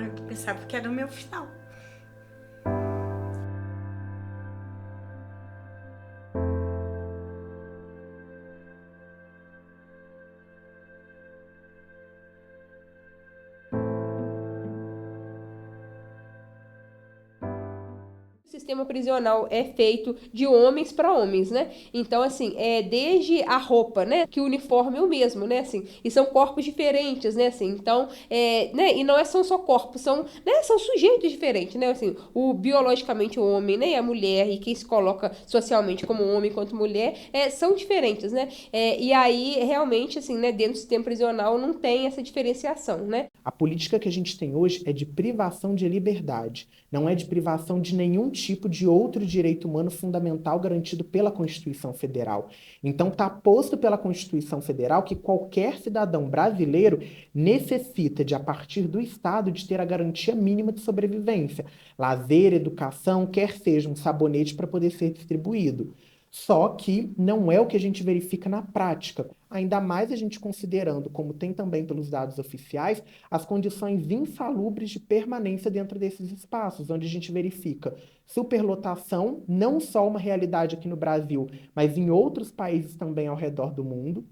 Eu pensava que era o meu final. O sistema prisional é feito de homens para homens, né? Então, assim, desde a roupa, né? Que o uniforme é o mesmo, né? Assim, e são corpos diferentes, né? Assim, então, né? E não são só corpos, são sujeitos diferentes, né? Assim, o biologicamente o homem, né? E a mulher, e quem se coloca socialmente como homem quanto mulher, são diferentes, né? E aí, realmente, assim, né? Dentro do sistema prisional não tem essa diferenciação, né? A política que a gente tem hoje é de privação de liberdade, não é de privação de nenhum tipo de outro direito humano fundamental garantido pela Constituição Federal. Então, está posto pela Constituição Federal que qualquer cidadão brasileiro necessita de, a partir do Estado, de ter a garantia mínima de sobrevivência, lazer, educação, quer seja um sabonete para poder ser distribuído. Só que não é o que a gente verifica na prática, ainda mais a gente considerando, como tem também pelos dados oficiais, as condições insalubres de permanência dentro desses espaços, onde a gente verifica superlotação, não só uma realidade aqui no Brasil, mas em outros países também ao redor do mundo,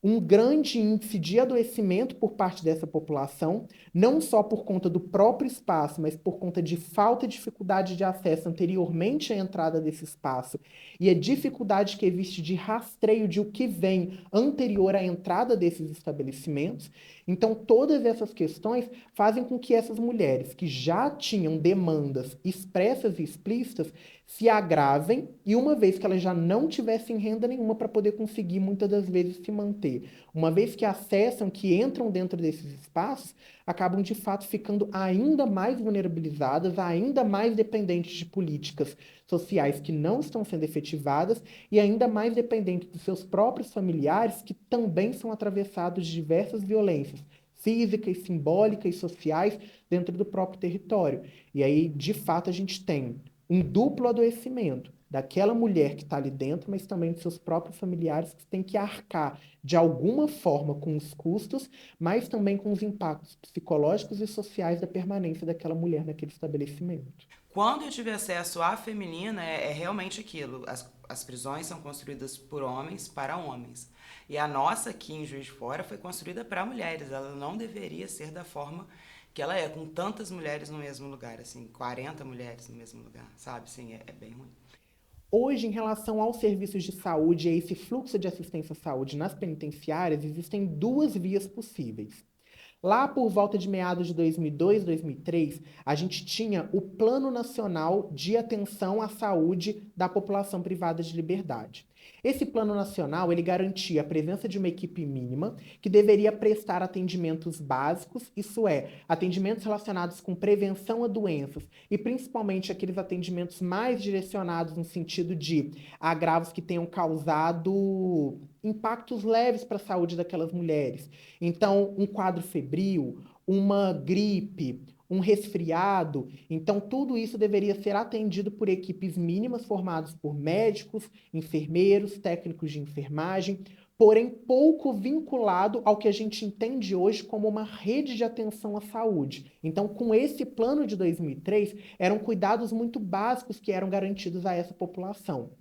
um grande índice de adoecimento por parte dessa população, não só por conta do próprio espaço, mas por conta de falta e dificuldade de acesso anteriormente à entrada desse espaço e a dificuldade que existe de rastreio de o que vem anterior à entrada desses estabelecimentos. Então, todas essas questões fazem com que essas mulheres que já tinham demandas expressas e explícitas se agravem e uma vez que elas já não tivessem renda nenhuma para poder conseguir muitas das vezes se manter, uma vez que acessam, que entram dentro desses espaços, acabam de fato ficando ainda mais vulnerabilizadas, ainda mais dependentes de políticas sociais que não estão sendo efetivadas e ainda mais dependentes dos seus próprios familiares que também são atravessados de diversas violências físicas, simbólicas e sociais dentro do próprio território. E aí, de fato, a gente tem um duplo adoecimento daquela mulher que está ali dentro, mas também de seus próprios familiares que têm que arcar de alguma forma com os custos, mas também com os impactos psicológicos e sociais da permanência daquela mulher naquele estabelecimento. Quando eu tive acesso à feminina, é realmente aquilo. As prisões são construídas por homens para homens. E a nossa aqui em Juiz de Fora foi construída para mulheres. Ela não deveria ser da forma que ela é, com tantas mulheres no mesmo lugar, assim, 40 mulheres no mesmo lugar, sabe? Assim, é bem ruim. Hoje, em relação aos serviços de saúde e a esse fluxo de assistência à saúde nas penitenciárias, existem duas vias possíveis. Lá por volta de meados de 2002, 2003, a gente tinha o Plano Nacional de Atenção à Saúde da População Privada de Liberdade. Esse plano nacional, ele garantia a presença de uma equipe mínima que deveria prestar atendimentos básicos, isso é, atendimentos relacionados com prevenção a doenças e principalmente aqueles atendimentos mais direcionados no sentido de agravos que tenham causado impactos leves para a saúde daquelas mulheres. Então, um quadro febril, uma gripe, um resfriado. Então, tudo isso deveria ser atendido por equipes mínimas formadas por médicos, enfermeiros, técnicos de enfermagem, porém pouco vinculado ao que a gente entende hoje como uma rede de atenção à saúde. Então, com esse plano de 2003, eram cuidados muito básicos que eram garantidos a essa população.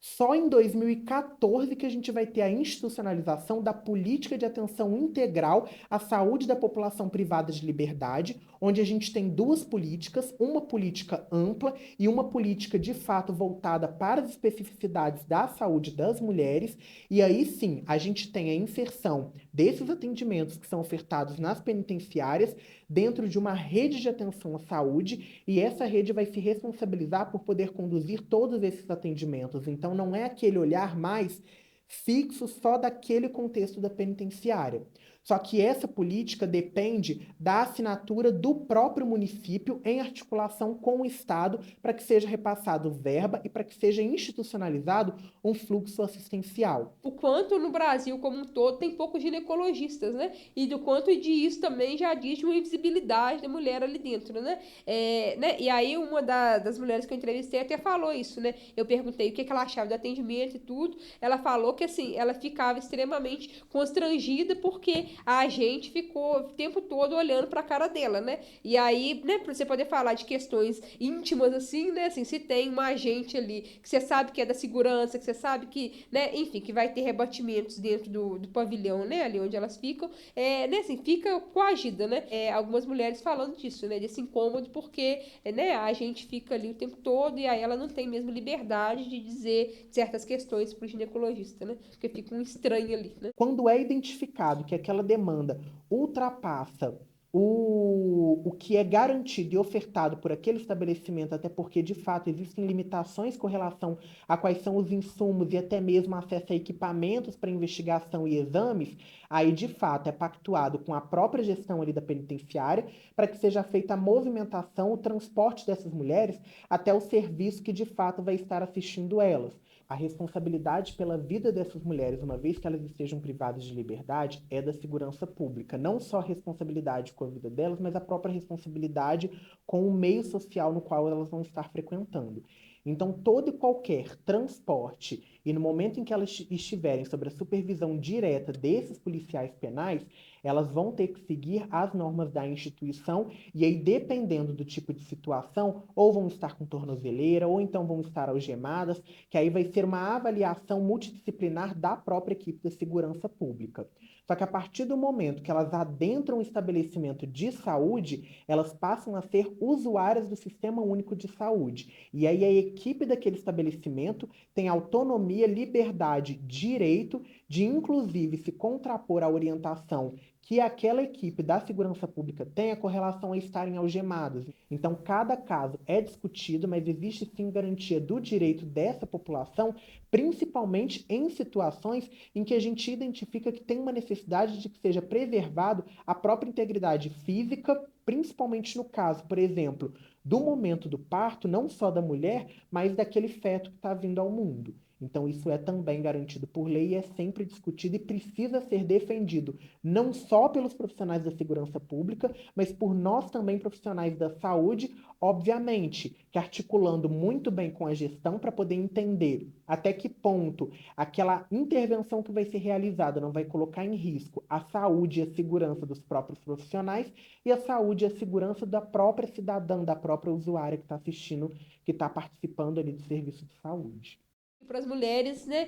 Só em 2014 que a gente vai ter a institucionalização da política de atenção integral à saúde da população privada de liberdade, onde a gente tem duas políticas, uma política ampla e uma política de fato voltada para as especificidades da saúde das mulheres, e aí sim a gente tem a inserção desses atendimentos que são ofertados nas penitenciárias dentro de uma rede de atenção à saúde, e essa rede vai se responsabilizar por poder conduzir todos esses atendimentos. Então, não é aquele olhar mais fixo só daquele contexto da penitenciária. Só que essa política depende da assinatura do próprio município em articulação com o Estado para que seja repassado verba e para que seja institucionalizado um fluxo assistencial. O quanto no Brasil como um todo tem poucos ginecologistas, né? E do quanto disso também já diz de uma invisibilidade da mulher ali dentro, né? Né? E aí uma das mulheres que eu entrevistei até falou isso, né? Eu perguntei o que ela achava do atendimento e tudo. Ela falou que assim, ela ficava extremamente constrangida porque a gente ficou o tempo todo olhando pra cara dela, né? E aí, né, pra você poder falar de questões íntimas, assim, né? Assim, se tem uma agente ali que você sabe que é da segurança, que você sabe que, né, enfim, que vai ter rebatimentos dentro do pavilhão, né? Ali onde elas ficam, né, assim, fica coagida, né? Algumas mulheres falando disso, né? Desse incômodo, porque, né, a gente fica ali o tempo todo e aí ela não tem mesmo liberdade de dizer certas questões pro ginecologista, né? Porque fica um estranho ali, né? Quando é identificado que aquela demanda ultrapassa o que é garantido e ofertado por aquele estabelecimento, até porque, de fato, existem limitações com relação a quais são os insumos e até mesmo acesso a equipamentos para investigação e exames, aí, de fato, é pactuado com a própria gestão ali da penitenciária para que seja feita a movimentação, o transporte dessas mulheres até o serviço que, de fato, vai estar assistindo elas. A responsabilidade pela vida dessas mulheres, uma vez que elas estejam privadas de liberdade, é da segurança pública. Não só a responsabilidade com a vida delas, mas a própria responsabilidade com o meio social no qual elas vão estar frequentando. Então, todo e qualquer transporte, e no momento em que elas estiverem sob a supervisão direta desses policiais penais, elas vão ter que seguir as normas da instituição, e aí, dependendo do tipo de situação, ou vão estar com tornozeleira, ou então vão estar algemadas, que aí vai ser uma avaliação multidisciplinar da própria equipe da segurança pública. Só que a partir do momento que elas adentram o estabelecimento de saúde, elas passam a ser usuárias do Sistema Único de Saúde. E aí a equipe daquele estabelecimento tem autonomia, liberdade, direito de, inclusive, se contrapor à orientação que aquela equipe da segurança pública tenha com relação a estarem algemadas. Então, cada caso é discutido, mas existe sim garantia do direito dessa população, principalmente em situações em que a gente identifica que tem uma necessidade de que seja preservado a própria integridade física, principalmente no caso, por exemplo, do momento do parto, não só da mulher, mas daquele feto que está vindo ao mundo. Então, isso é também garantido por lei e é sempre discutido e precisa ser defendido, não só pelos profissionais da segurança pública, mas por nós também, profissionais da saúde, obviamente, que articulando muito bem com a gestão para poder entender até que ponto aquela intervenção que vai ser realizada não vai colocar em risco a saúde e a segurança dos próprios profissionais e a saúde e a segurança da própria cidadã, da própria usuária que está assistindo, que está participando ali do serviço de saúde. Para as mulheres, né,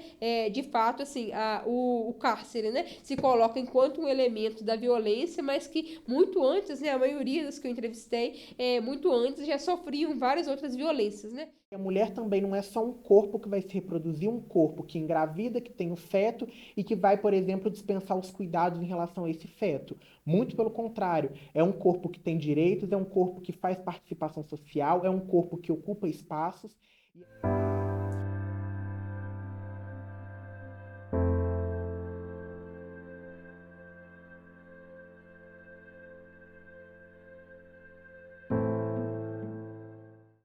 de fato, assim, o cárcere, né, se coloca enquanto um elemento da violência, mas que muito antes, né, a maioria das que eu entrevistei, muito antes já sofriam várias outras violências, né. A mulher também não é só um corpo que vai se reproduzir, um corpo que engravida, que tem um feto e que vai, por exemplo, dispensar os cuidados em relação a esse feto. Muito pelo contrário, é um corpo que tem direitos, é um corpo que faz participação social, é um corpo que ocupa espaços.